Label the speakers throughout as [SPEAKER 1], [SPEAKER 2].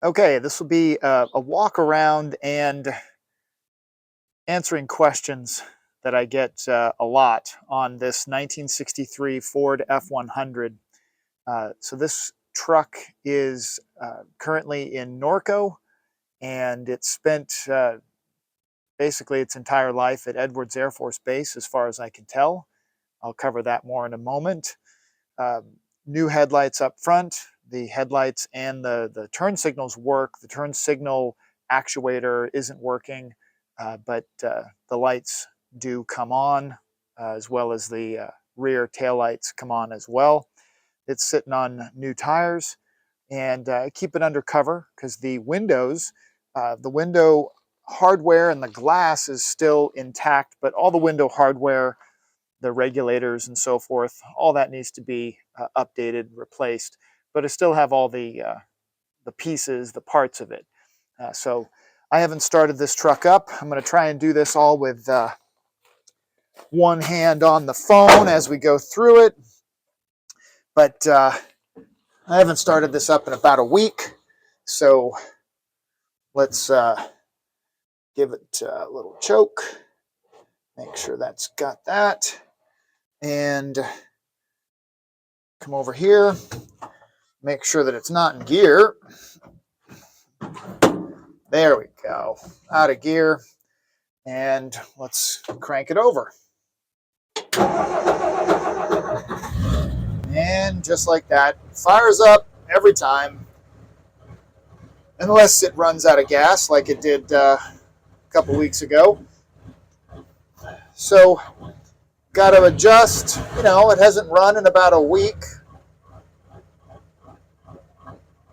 [SPEAKER 1] Okay, this will be a walk around and answering questions that I get a lot on this 1963 Ford F-100. So this truck is currently in Norco, and it spent basically its entire life at Edwards Air Force Base, as far as I can tell. I'll cover that more in a moment. New headlights up front. The headlights and the turn signals work. The turn signal actuator isn't working, but the lights do come on, as well as the rear tail lights come on as well. It's sitting on new tires, and keep it under cover because the window hardware and the glass is still intact, but all the window hardware, the regulators and so forth, all that needs to be updated, replaced. But I still have all the pieces, the parts of it. So I haven't started this truck up. I'm going to try and do this all with one hand on the phone as we go through it. But I haven't started this up in about a week. So let's give it a little choke. Make sure that's got that. And come over here. Make sure that it's not in gear. There we go. Out of gear. And let's crank it over. And just like that, fires up every time. Unless it runs out of gas like it did a couple weeks ago. So, got to adjust. It hasn't run in about a week.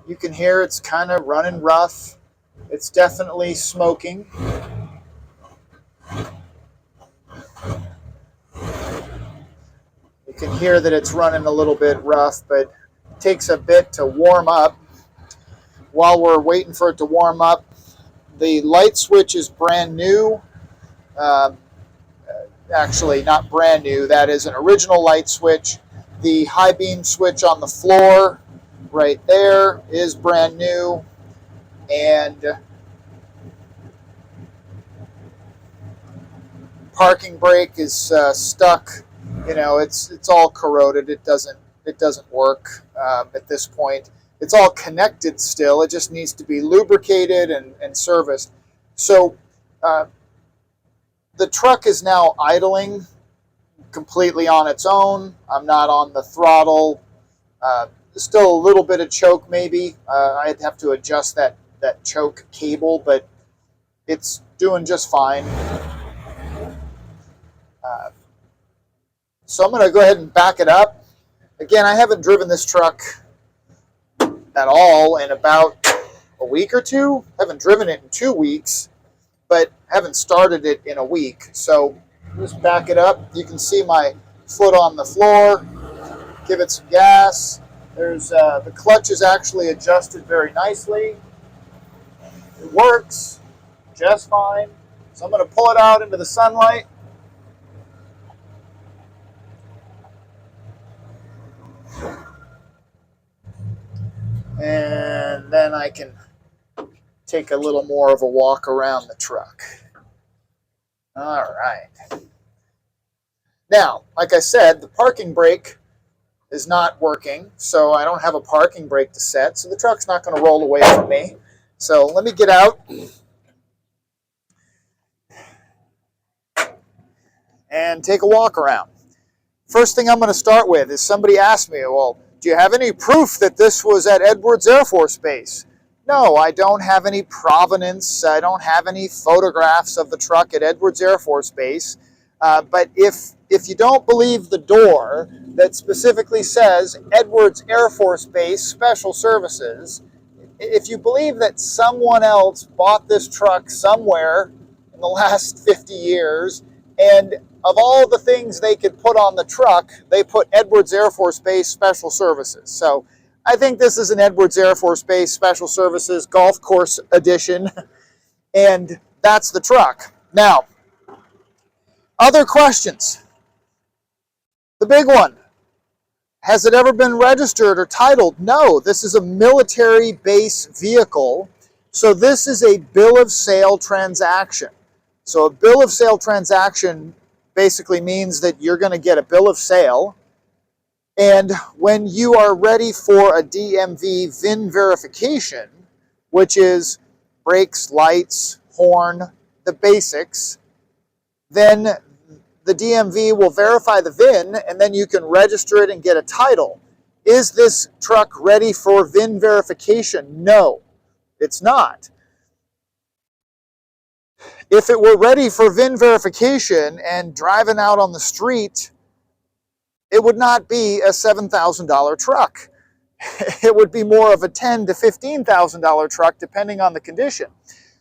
[SPEAKER 1] You can hear it's kind of running rough. It's definitely smoking. You can hear that it's running a little bit rough, but it takes a bit to warm up. While we're waiting for it to warm up, the light switch is brand new. Actually, not brand new. That is an original light switch. The high beam switch on the floor right there is brand new. And parking brake is stuck. It's all corroded. It doesn't work at this point. It's all connected still. It just needs to be lubricated and serviced. So the truck is now idling completely on its own. I'm not on the throttle. Still a little bit of choke maybe. I'd have to adjust that choke cable, but it's doing just fine. So I'm going to go ahead and back it up. Again, I haven't driven this truck at all in about a week or two. I haven't driven it in 2 weeks, but haven't started it in a week. So just back it up. You can see my foot on the floor. Give it some gas. There's the clutch is actually adjusted very nicely. It works just fine. So I'm going to pull it out into the sunlight. And then I can take a little more of a walk around the truck. All right. Now, like I said, the parking brake is not working, so I don't have a parking brake to set, so the truck's not going to roll away from me. So let me get out and take a walk around. First thing I'm going to start with is somebody asked me, well, do you have any proof that this was at Edwards Air Force Base? No, I don't have any provenance. I don't have any photographs of the truck at Edwards Air Force Base. But if you don't believe the door that specifically says Edwards Air Force Base Special Services, if you believe that someone else bought this truck somewhere in the last 50 years, and of all the things they could put on the truck, they put Edwards Air Force Base Special Services. So I think this is an Edwards Air Force Base Special Services Golf Course Edition, and that's the truck. Now, other questions. The big one. Has it ever been registered or titled? No, this is a military base vehicle. So this is a bill of sale transaction. So a bill of sale transaction basically means that you're going to get a bill of sale, and when you are ready for a DMV VIN verification, which is brakes, lights, horn, the basics, then the DMV will verify the VIN, and then you can register it and get a title. Is this truck ready for VIN verification? No, it's not. If it were ready for VIN verification and driving out on the street, it would not be a $7,000 truck. It would be more of a $10,000 to $15,000 truck, depending on the condition.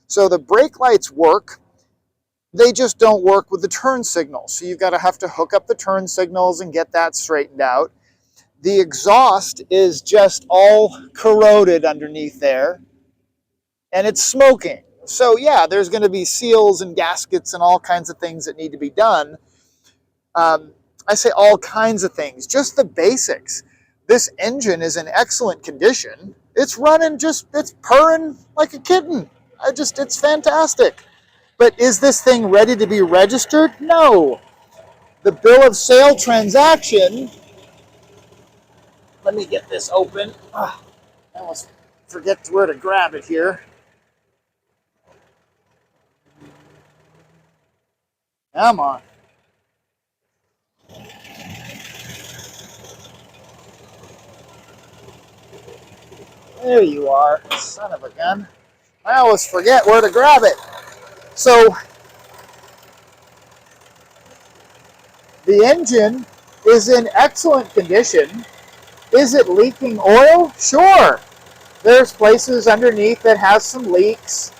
[SPEAKER 1] So the brake lights work. They just don't work with the turn signals. So you've got to have to hook up the turn signals and get that straightened out. The exhaust is just all corroded underneath there, and it's smoking. So yeah, there's going to be seals and gaskets and all kinds of things that need to be done. I say all kinds of things, just the basics. This engine is in excellent condition. It's running it's purring like a kitten. It's fantastic. But is this thing ready to be registered? No. The bill of sale transaction, let me get this open. I almost forget where to grab it here. Come on. There you are, son of a gun. I always forget where to grab it. So, the engine is in excellent condition. Is it leaking oil? Sure. There's places underneath that has some leaks.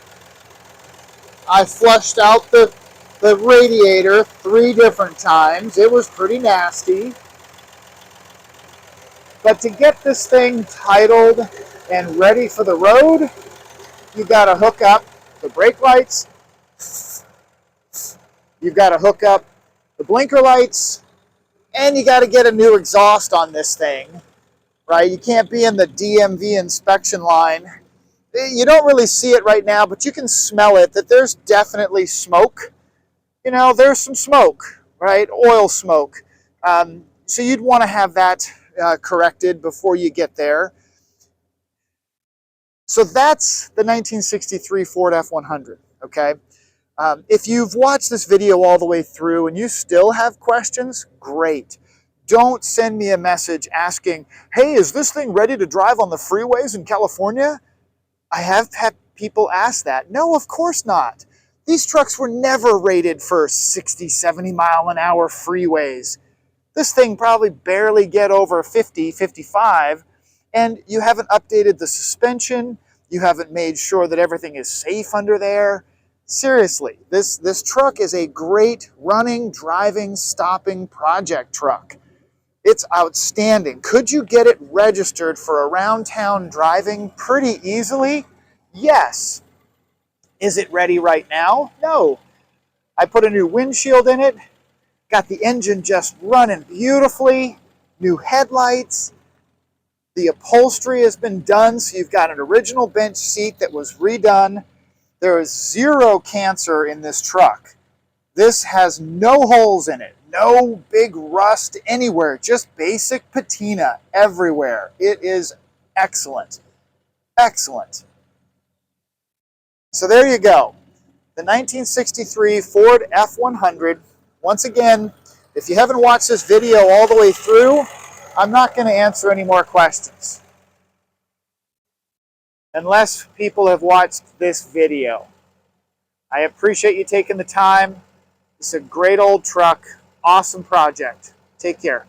[SPEAKER 1] I flushed out the radiator 3 different times. It was pretty nasty. But to get this thing titled and ready for the road, you got to hook up the brake lights. You've got to hook up the blinker lights, and you got to get a new exhaust on this thing, right? You can't be in the DMV inspection line. You don't really see it right now, but you can smell it, that there's definitely smoke. You know, there's some smoke, right? Oil smoke. So you'd want to have that corrected before you get there. So that's the 1963 Ford F-100, okay? If you've watched this video all the way through and you still have questions, great. Don't send me a message asking, hey, is this thing ready to drive on the freeways in California? I have had people ask that. No, of course not. These trucks were never rated for 60, 70 mile an hour freeways. This thing probably barely get over 50, 55, and you haven't updated the suspension. You haven't made sure that everything is safe under there. Seriously, this truck is a great running, driving, stopping project truck. It's outstanding. Could you get it registered for around town driving pretty easily? Yes. Is it ready right now? No. I put a new windshield in it, got the engine just running beautifully, new headlights. The upholstery has been done, so you've got an original bench seat that was redone. There is 0 cancer in this truck. This has no holes in it, no big rust anywhere, just basic patina everywhere. It is excellent. Excellent. So there you go. The 1963 Ford F-100. Once again, if you haven't watched this video all the way through, I'm not going to answer any more questions unless people have watched this video. I appreciate you taking the time. It's a great old truck. Awesome project. Take care.